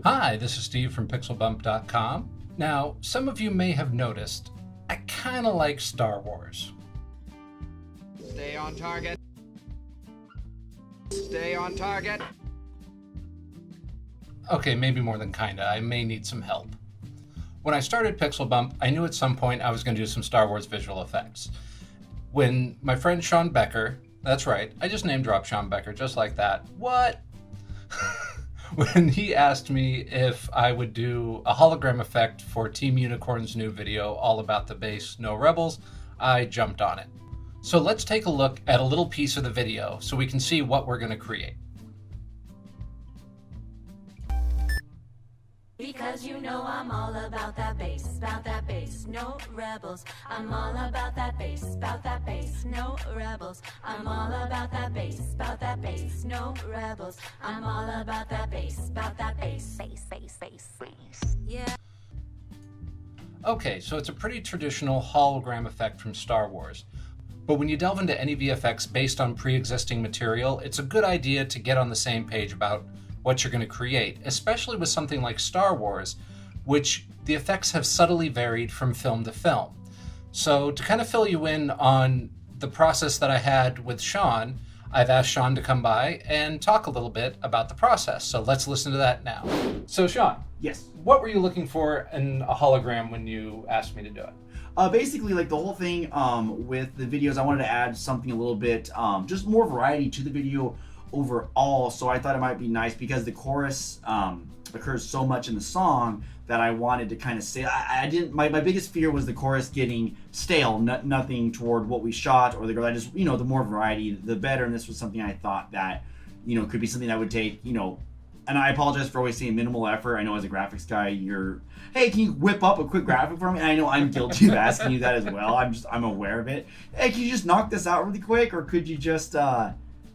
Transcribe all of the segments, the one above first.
Hi, this is Steve from pixelbump.com. Now, some of you may have noticed, I kind of like Star Wars. Stay on target. Stay on target. Okay, maybe more than kinda. I may need some help. When I started Pixel Bump, I knew at some point I was going to do some Star Wars visual effects. When my friend Sean Becker, that's right, I just name dropped Sean Becker just like that. What? When he asked me if I would do a hologram effect for Team Unicorn's new video all about the base No Rebels, I jumped on it. So let's take a look at a little piece of the video so we can see what we're going to create. Because you know I'm all about that bass, no rebels. I'm all about that bass, no rebels. I'm all about that bass, no rebels. I'm all about that bass, yeah. Okay, so it's a pretty traditional hologram effect from Star Wars. But when you delve into any VFX based on pre-existing material, it's a good idea to get on the same page about what you're going to create, especially with something like Star Wars, which the effects have subtly varied from film to film. So to kind of fill you in on the process that I had with Sean, I've asked Sean to come by and talk a little bit about the process. So let's listen to that now. So Sean, Yes. what were you looking for in a hologram when you asked me to do it? Basically, like the whole thing with the videos, I wanted to add something a little bit, just more variety to the video overall. So I thought it might be nice because the chorus occurs so much in the song that I wanted to kind of say, I didn't, my biggest fear was the chorus getting stale, nothing toward what we shot or the girl. I just, the more variety, the better. And this was something I thought that, could be something that would take, and I apologize for always saying minimal effort. I know as a graphics guy, hey, can you whip up a quick graphic for me? And I know I'm guilty of asking you that as well. I'm aware of it. Hey, can you just knock this out really quick? Or could you just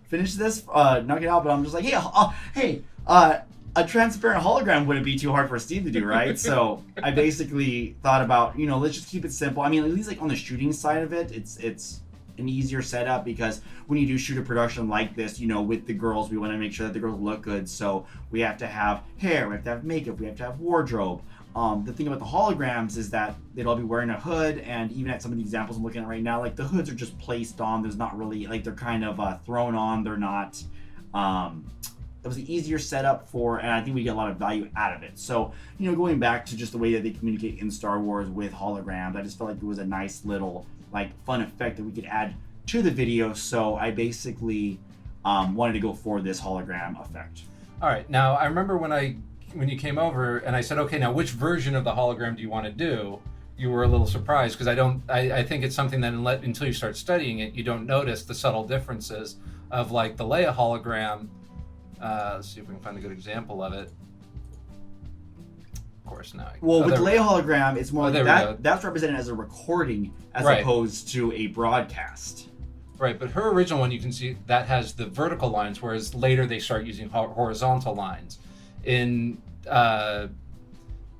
finish this, knock it out? But I'm just like, hey, a transparent hologram wouldn't be too hard for Steve to do, right? So I basically thought about, let's just keep it simple. I mean, at least like on the shooting side of it, it's an easier setup because when you do shoot a production like this, with the girls, we want to make sure that the girls look good. So we have to have hair, we have to have makeup, we have to have wardrobe. The thing about the holograms is that they'd all be wearing a hood, and even at some of the examples I'm looking at right now, like the hoods are just placed on. There's not really, like they're kind of thrown on. They're not, it was an easier setup and I think we get a lot of value out of it. So, going back to just the way that they communicate in Star Wars with holograms, I just felt like it was a nice little, fun effect that we could add to the video. So I basically wanted to go for this hologram effect. All right, now I remember when you came over and I said, okay, now which version of the hologram do you want to do? You were a little surprised because I think it's something that until you start studying it, you don't notice the subtle differences of like the Leia hologram. Let's see if we can find a good example of it. Of course, now. Well, with Leia hologram, it's more like that's represented as a recording as opposed to a broadcast. Right, but her original one, you can see that has the vertical lines, whereas later they start using horizontal lines. In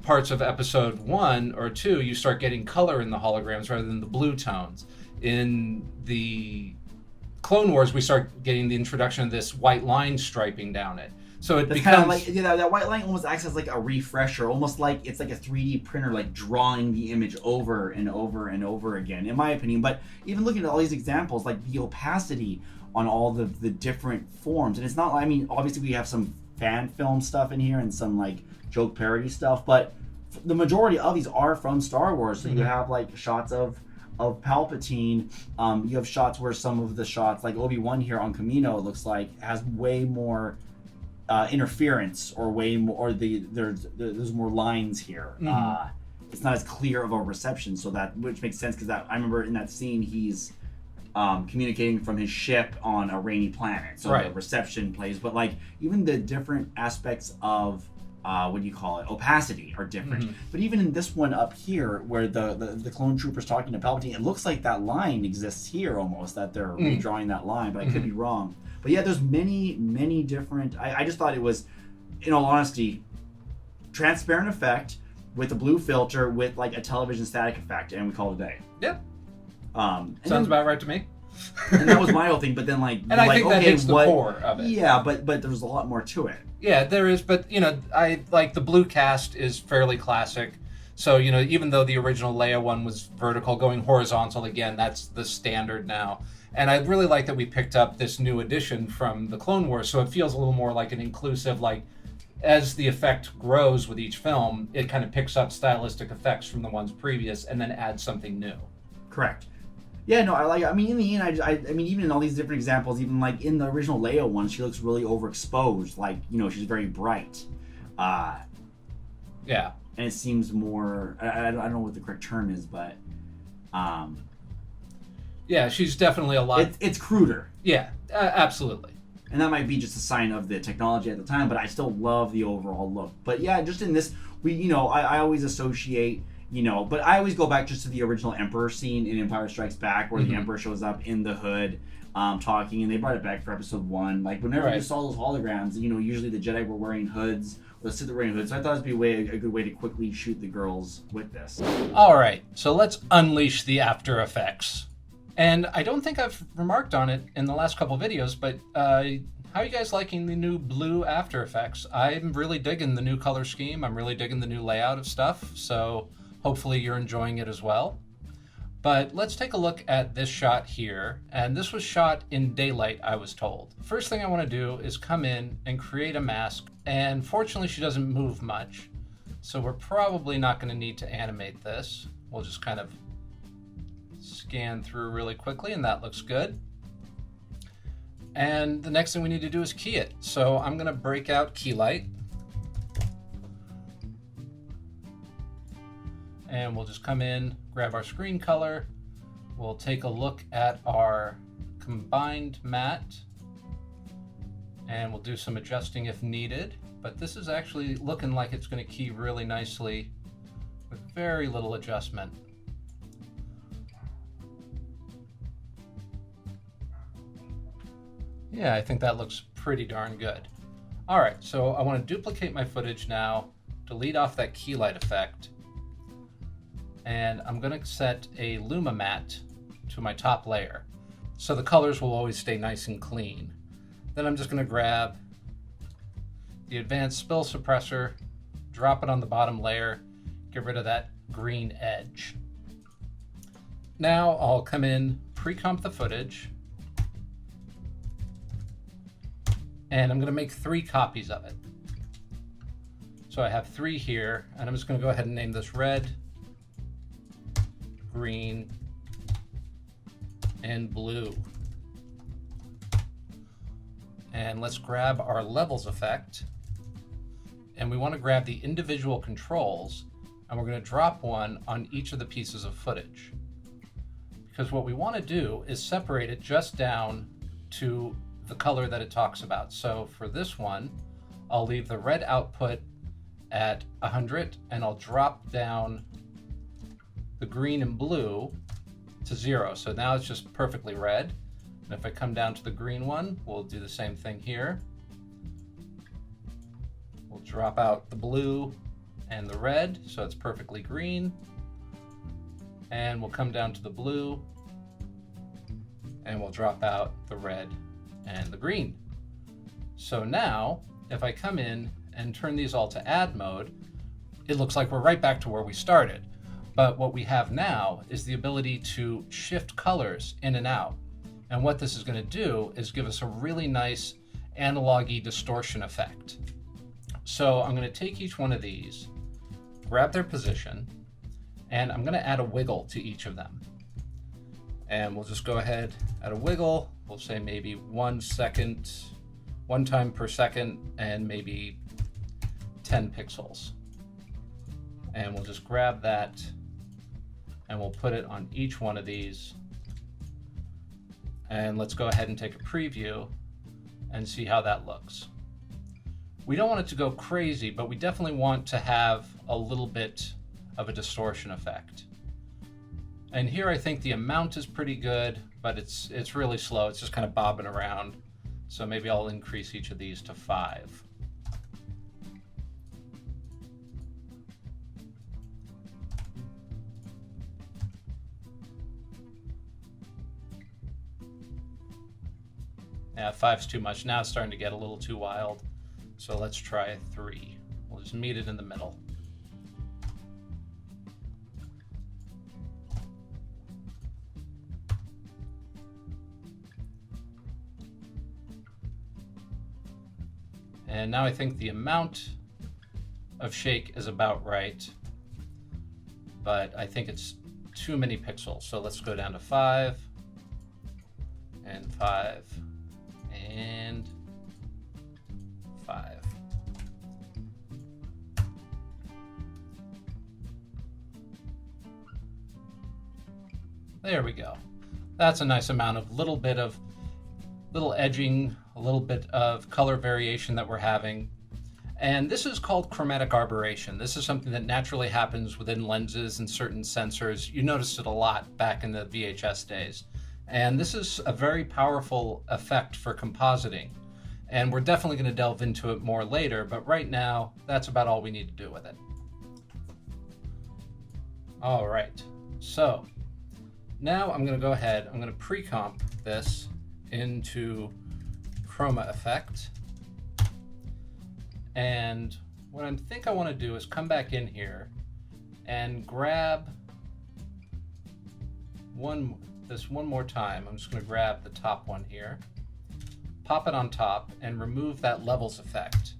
parts of episode 1 or 2, you start getting color in the holograms rather than the blue tones. In the Clone Wars, we start getting the introduction of this white line striping down it. So it becomes that white line almost acts as like a refresher, almost like it's like a 3D printer, like drawing the image over and over and over again, in my opinion. But even looking at all these examples, like the opacity on all the different forms, and it's not, obviously we have some fan film stuff in here and some like joke parody stuff, but the majority of these are from Star Wars. So you have like shots of Palpatine. You have shots where some of the shots, like Obi-Wan here on Kamino, it looks like has way more interference or way more, or there's more lines here. It's not as clear of a reception, which makes sense because I remember in that scene he's communicating from his ship on a rainy planet, so the reception plays. But like even the different aspects of opacity are different. But even in this one up here where the clone trooper's talking to Palpatine, it looks like that line exists here almost, that they're redrawing that line, but I could be wrong. But yeah, there's many different, I just thought it was, in all honesty, transparent effect with a blue filter with like a television static effect, and we call it a day. Yep. Sounds about right to me. And that was my whole thing. But then like, and I think that hits the core of it. Yeah, but there's a lot more to it. Yeah, there is. But I like the blue cast is fairly classic. So even though the original Leia one was vertical, going horizontal again, that's the standard now. And I really like that we picked up this new edition from the Clone Wars, so it feels a little more like an inclusive, like, as the effect grows with each film, it kind of picks up stylistic effects from the ones previous and then adds something new. Correct. Yeah, no, I mean, in the end, I mean, even in all these different examples, even like in the original Leia one, she looks really overexposed. Like, she's very bright. Yeah. And it seems more, I don't know what the correct term is, but... yeah, she's definitely a lot... It's cruder. Yeah, absolutely. And that might be just a sign of the technology at the time, but I still love the overall look. But yeah, just in this, I always associate, but I always go back just to the original Emperor scene in Empire Strikes Back, where the Emperor shows up in the hood, talking, and they brought it back for episode 1. Like, whenever you saw those holograms, usually the Jedi were wearing hoods, or the Sith were wearing hoods, so I thought it would be a good way to quickly shoot the girls with this. Alright, so let's unleash the After Effects. And I don't think I've remarked on it in the last couple videos, but how are you guys liking the new blue After Effects? I'm really digging the new color scheme. I'm really digging the new layout of stuff, so hopefully you're enjoying it as well. But let's take a look at this shot here, and this was shot in daylight, I was told. First thing I want to do is come in and create a mask, and fortunately she doesn't move much, so we're probably not going to need to animate this. We'll just kind of scan through really quickly, and that looks good. And the next thing we need to do is key it. So I'm going to break out key light, and we'll just come in, grab our screen color. We'll take a look at our combined matte, and we'll do some adjusting if needed. But this is actually looking like it's going to key really nicely with very little adjustment. Yeah, I think that looks pretty darn good. All right, so I want to duplicate my footage now, delete off that key light effect, and I'm going to set a Luma matte to my top layer, so the colors will always stay nice and clean. Then I'm just going to grab the advanced spill suppressor, drop it on the bottom layer, get rid of that green edge. Now I'll come in, pre-comp the footage, and I'm going to make 3 copies of it. So I have 3 here, and I'm just going to go ahead and name this red, green, and blue. And let's grab our levels effect, and we want to grab the individual controls, and we're going to drop one on each of the pieces of footage. Because what we want to do is separate it just down to the color that it talks about. So for this one, I'll leave the red output at 100, and I'll drop down the green and blue to 0. So now it's just perfectly red. And if I come down to the green one, we'll do the same thing here. We'll drop out the blue and the red, so it's perfectly green. And we'll come down to the blue, and we'll drop out the red and the green. So now, if I come in and turn these all to add mode, it looks like we're right back to where we started. But what we have now is the ability to shift colors in and out. And what this is going to do is give us a really nice analog-y distortion effect. So I'm going to take each one of these, grab their position, and I'm going to add a wiggle to each of them. And we'll just go ahead, add a wiggle. We'll say maybe 1 second, 1 time per second, and maybe 10 pixels. And we'll just grab that, and we'll put it on each one of these. And let's go ahead and take a preview and see how that looks. We don't want it to go crazy, but we definitely want to have a little bit of a distortion effect. And here I think the amount is pretty good, but it's really slow. It's just kind of bobbing around. So maybe I'll increase each of these to 5. Yeah, 5's too much. Now it's starting to get a little too wild. So let's try 3. We'll just meet it in the middle. And now I think the amount of shake is about right, but I think it's too many pixels. So let's go down to 5 and 5 and 5. There we go. That's a nice amount of little edging, a little bit of color variation that we're having. And this is called chromatic aberration. This is something that naturally happens within lenses and certain sensors. You noticed it a lot back in the VHS days. And this is a very powerful effect for compositing. And we're definitely going to delve into it more later, but right now, that's about all we need to do with it. All right, so now I'm going to go ahead, I'm going to pre-comp this into chroma effect. And what I think I want to do is come back in here and grab this one more time. I'm just going to grab the top one here, pop it on top, and remove that levels effect.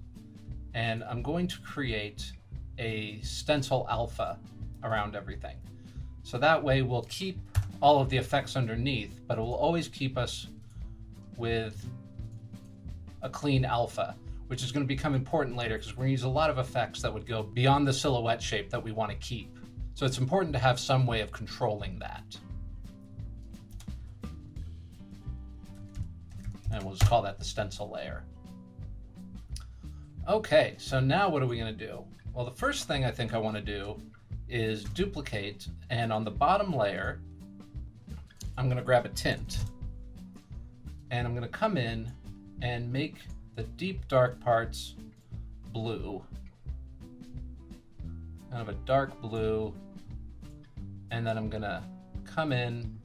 And I'm going to create a stencil alpha around everything. So that way we'll keep all of the effects underneath, but it will always keep us with a clean alpha, which is going to become important later because we're going to use a lot of effects that would go beyond the silhouette shape that we want to keep. So it's important to have some way of controlling that. And we'll just call that the stencil layer. Okay, so now what are we going to do? Well, the first thing I think I want to do is duplicate, and on the bottom layer, I'm going to grab a tint. And I'm going to come in and make the deep dark parts blue. Kind of a dark blue. And then I'm going to come in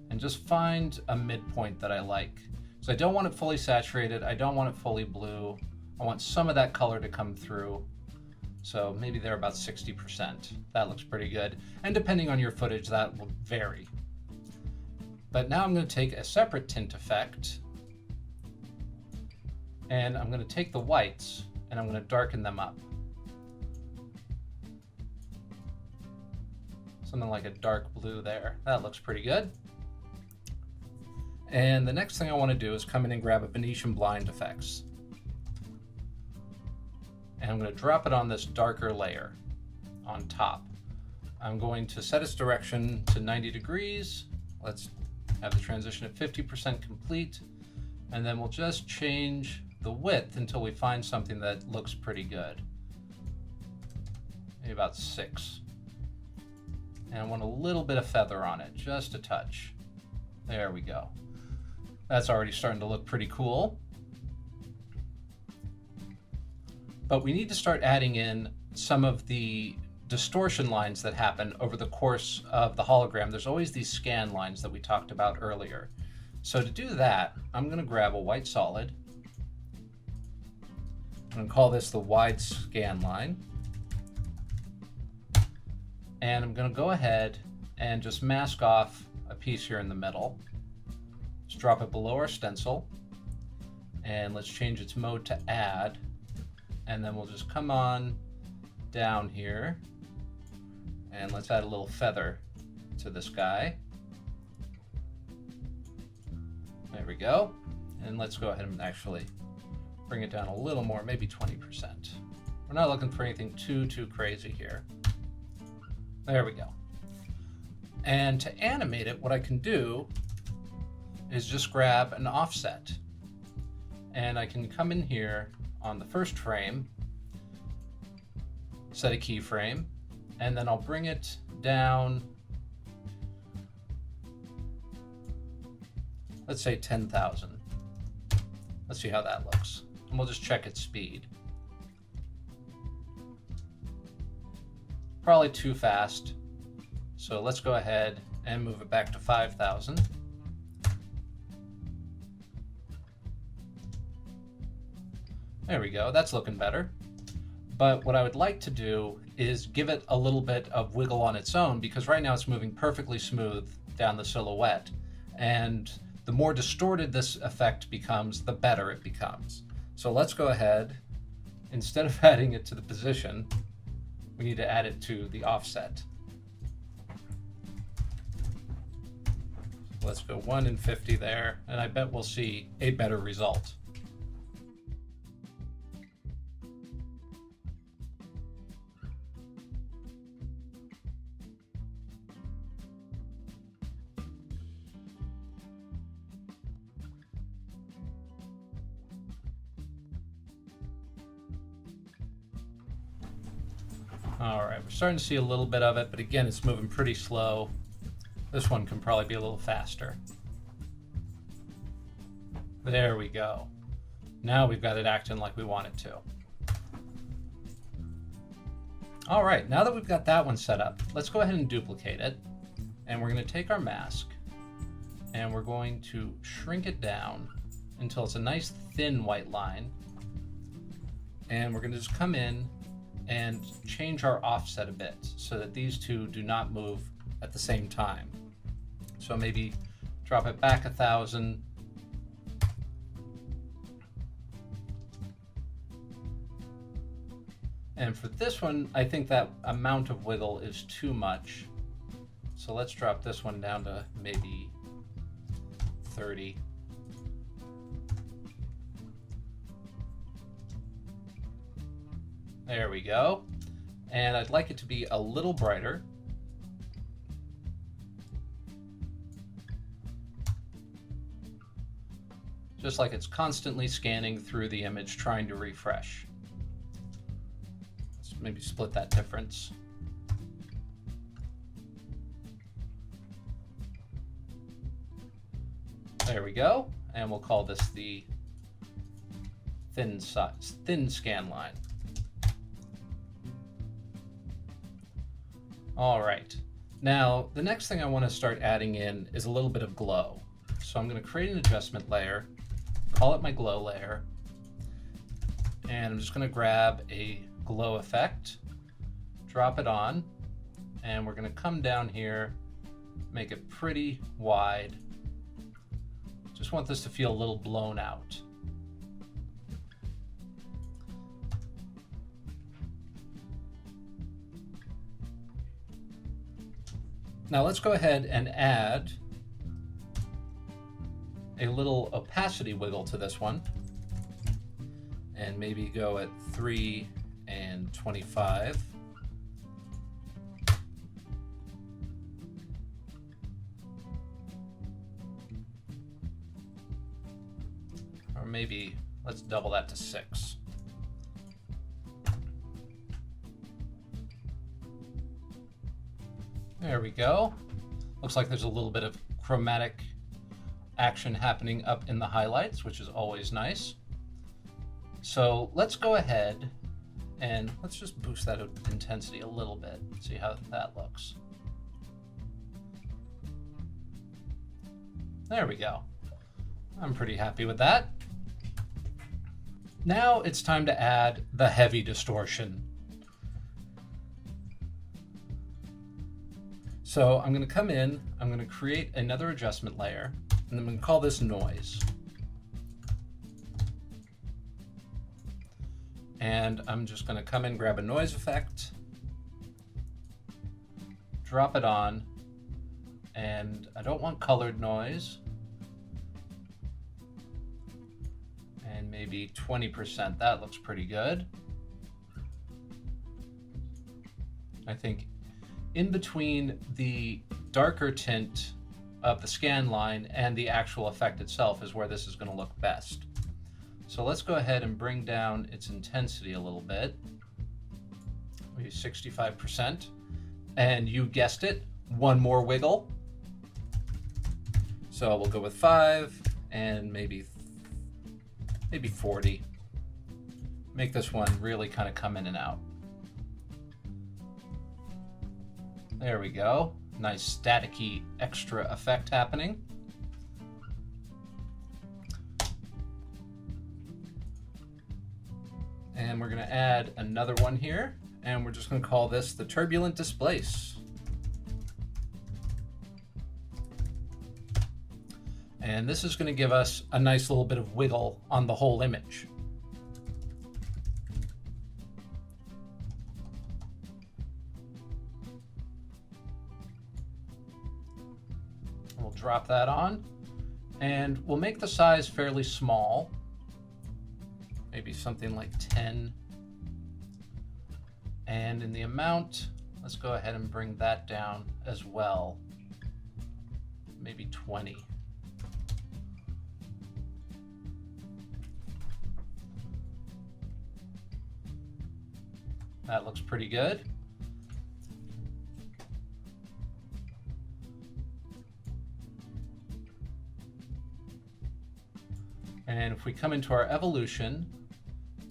and just find a midpoint that I like. So I don't want it fully saturated. I don't want it fully blue. I want some of that color to come through. So maybe they're about 60%. That looks pretty good. And depending on your footage, that will vary. But now I'm going to take a separate tint effect, and I'm going to take the whites and I'm going to darken them up. Something like a dark blue there. That looks pretty good. And the next thing I want to do is come in and grab a Venetian blind effects. And I'm going to drop it on this darker layer on top. I'm going to set its direction to 90 degrees. Let's have the transition at 50% complete. And then we'll just change the width until we find something that looks pretty good. Maybe about 6. And I want a little bit of feather on it, just a touch. There we go. That's already starting to look pretty cool. But we need to start adding in some of the distortion lines that happen over the course of the hologram. There's always these scan lines that we talked about earlier. So to do that, I'm going to grab a white solid. I'm going to call this the wide scan line. And I'm going to go ahead and just mask off a piece here in the middle. Let's drop it below our stencil. And let's change its mode to add. And then we'll just come on down here. And let's add a little feather to this guy. There we go. And let's go ahead and actually bring it down a little more, maybe 20%. We're not looking for anything too crazy here. There we go. And to animate it, what I can do is just grab an offset. And I can come in here on the first frame, set a keyframe, and then I'll bring it down, let's say 10,000. Let's see how that looks. And we'll just check its speed. Probably too fast. So let's go ahead and move it back to 5,000. There we go, that's looking better. But what I would like to do is give it a little bit of wiggle on its own, because right now it's moving perfectly smooth down the silhouette. And the more distorted this effect becomes, the better it becomes. So let's go ahead, instead of adding it to the position, we need to add it to the offset. Let's go 1 and 50 there, and I bet we'll see a better result. All right, we're starting to see a little bit of it, but again, it's moving pretty slow. This one can probably be a little faster. There we go. Now we've got it acting like we want it to. All right, now that we've got that one set up, let's go ahead and duplicate it. And we're going to take our mask and we're going to shrink it down until it's a nice thin white line. And we're going to just come in and change our offset a bit so that these two do not move at the same time. So maybe drop it back 1,000. And for this one, I think that amount of wiggle is too much. So let's drop this one down to maybe 30. There we go. And I'd like it to be a little brighter. Just like it's constantly scanning through the image trying to refresh. Let's maybe split that difference. There we go. And we'll call this the thin scan line. All right, now the next thing I want to start adding in is a little bit of glow. So I'm going to create an adjustment layer, call it my glow layer, and I'm just going to grab a glow effect, drop it on, and we're going to come down here, make it pretty wide. Just want this to feel a little blown out. Now let's go ahead and add a little opacity wiggle to this one, and maybe go at 3 and 25. Or maybe let's double that to 6. There we go. Looks like there's a little bit of chromatic action happening up in the highlights, which is always nice. So let's go ahead and let's just boost that intensity a little bit, see how that looks. There we go. I'm pretty happy with that. Now it's time to add the heavy distortion. So I'm going to come in, I'm going to create another adjustment layer, and I'm going to call this noise. And I'm just going to come in, grab a noise effect, drop it on, and I don't want colored noise. And maybe 20%, that looks pretty good. I think in between the darker tint of the scan line and the actual effect itself is where this is going to look best. So let's go ahead and bring down its intensity a little bit, maybe 65%. And you guessed it, one more wiggle. So we'll go with 5 and maybe 40. Make this one really kind of come in and out. There we go. Nice staticky extra effect happening. And we're going to add another one here, and we're just going to call this the turbulent displace. And this is going to give us a nice little bit of wiggle on the whole image. We'll drop that on, and we'll make the size fairly small, maybe something like 10. And in the amount, let's go ahead and bring that down as well, maybe 20. That looks pretty good. And if we come into our evolution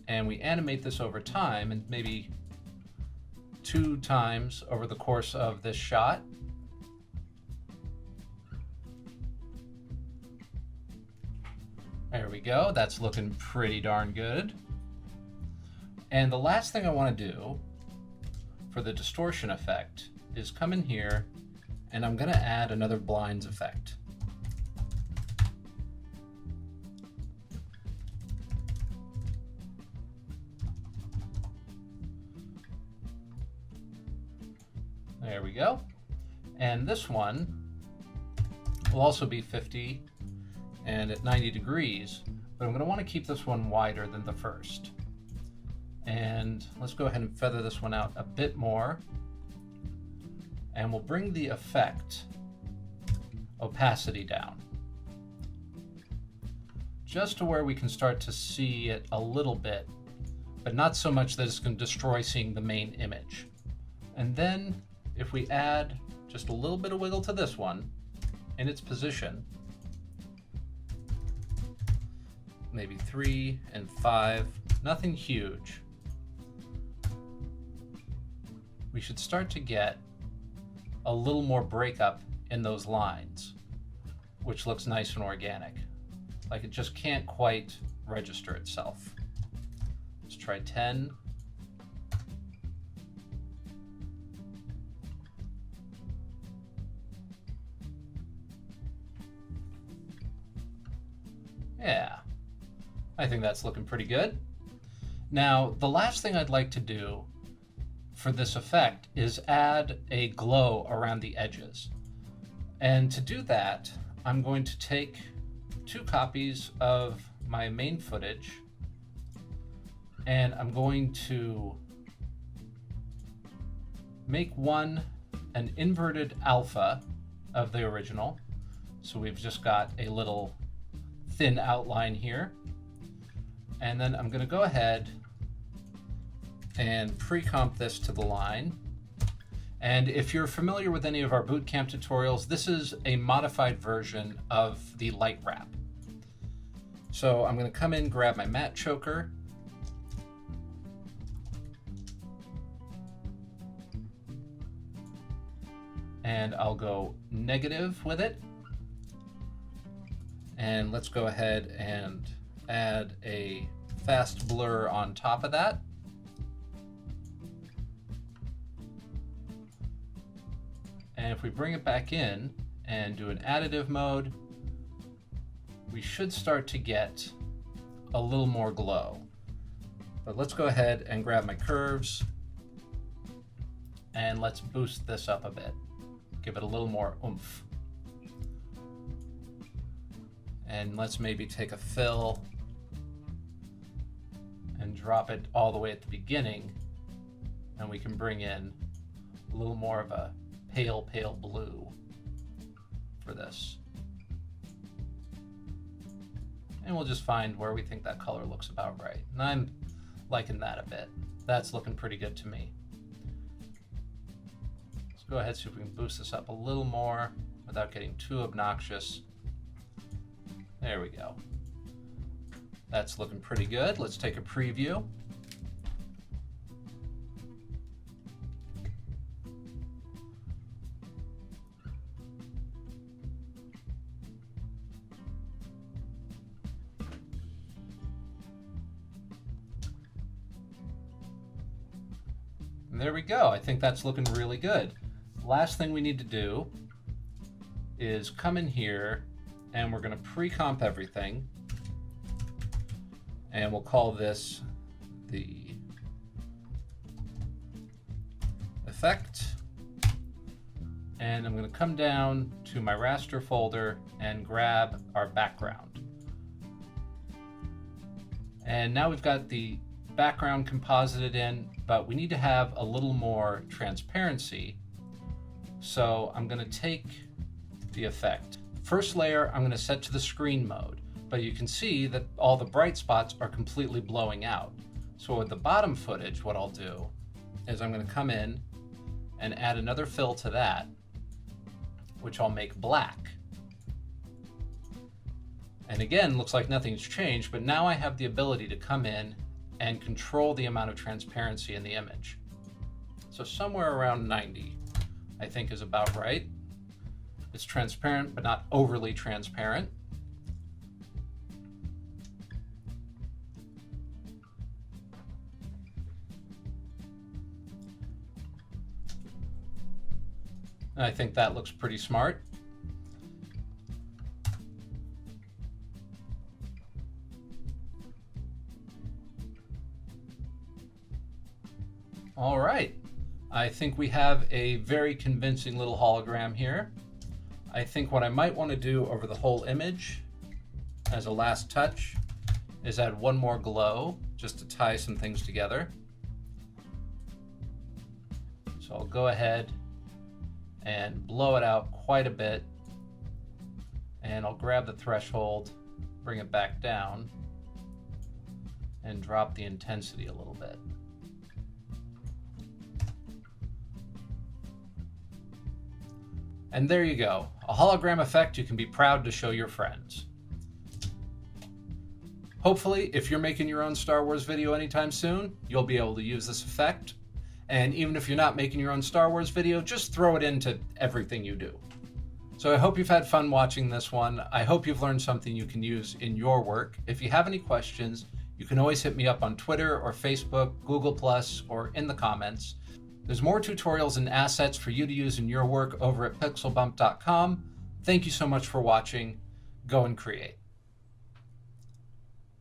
and we animate this over time, and maybe 2 times over the course of this shot, there we go. That's looking pretty darn good. And the last thing I want to do for the distortion effect is come in here, and I'm going to add another blinds effect. There we go. And this one will also be 50 and at 90 degrees, but I'm going to want to keep this one wider than the first. And let's go ahead and feather this one out a bit more. And we'll bring the effect opacity down, just to where we can start to see it a little bit, but not so much that it's going to destroy seeing the main image. And then if we add just a little bit of wiggle to this one in its position, maybe 3 and 5, nothing huge, we should start to get a little more breakup in those lines, which looks nice and organic. Like it just can't quite register itself. Let's try 10. Yeah, I think that's looking pretty good. Now, the last thing I'd like to do for this effect is add a glow around the edges. And to do that, I'm going to take 2 copies of my main footage, and I'm going to make one an inverted alpha of the original. So we've just got a little thin outline here. And then I'm going to go ahead and pre-comp this to the line. And if you're familiar with any of our bootcamp tutorials, this is a modified version of the light wrap. So I'm going to come in, grab my matte choker, and I'll go negative with it. And let's go ahead and add a fast blur on top of that. And if we bring it back in and do an additive mode, we should start to get a little more glow. But let's go ahead and grab my curves and let's boost this up a bit. Give it a little more oomph. And let's maybe take a fill and drop it all the way at the beginning, and we can bring in a little more of a pale blue for this. And we'll just find where we think that color looks about right. And I'm liking that a bit. That's looking pretty good to me. Let's go ahead and see if we can boost this up a little more without getting too obnoxious. There we go. That's looking pretty good. Let's take a preview. And there we go. I think that's looking really good. Last thing we need to do is come in here and we're going to pre-comp everything. And we'll call this the effect. And I'm going to come down to my raster folder and grab our background. And now we've got the background composited in, but we need to have a little more transparency. So I'm going to take the effect. First layer I'm going to set to the screen mode, but you can see that all the bright spots are completely blowing out. So with the bottom footage, what I'll do is I'm going to come in and add another fill to that, which I'll make black. And again, looks like nothing's changed, but now I have the ability to come in and control the amount of transparency in the image. So somewhere around 90, I think is about right. It's transparent, but not overly transparent. And I think that looks pretty smart. All right, I think we have a very convincing little hologram here. I think what I might want to do over the whole image as a last touch is add one more glow just to tie some things together. So I'll go ahead and blow it out quite a bit, and I'll grab the threshold, bring it back down, and drop the intensity a little bit. And there you go, a hologram effect you can be proud to show your friends. Hopefully, if you're making your own Star Wars video anytime soon, you'll be able to use this effect. And even if you're not making your own Star Wars video, just throw it into everything you do. So I hope you've had fun watching this one. I hope you've learned something you can use in your work. If you have any questions, you can always hit me up on Twitter or Facebook, Google+, or in the comments. There's more tutorials and assets for you to use in your work over at pixelbump.com. Thank you so much for watching. Go and create.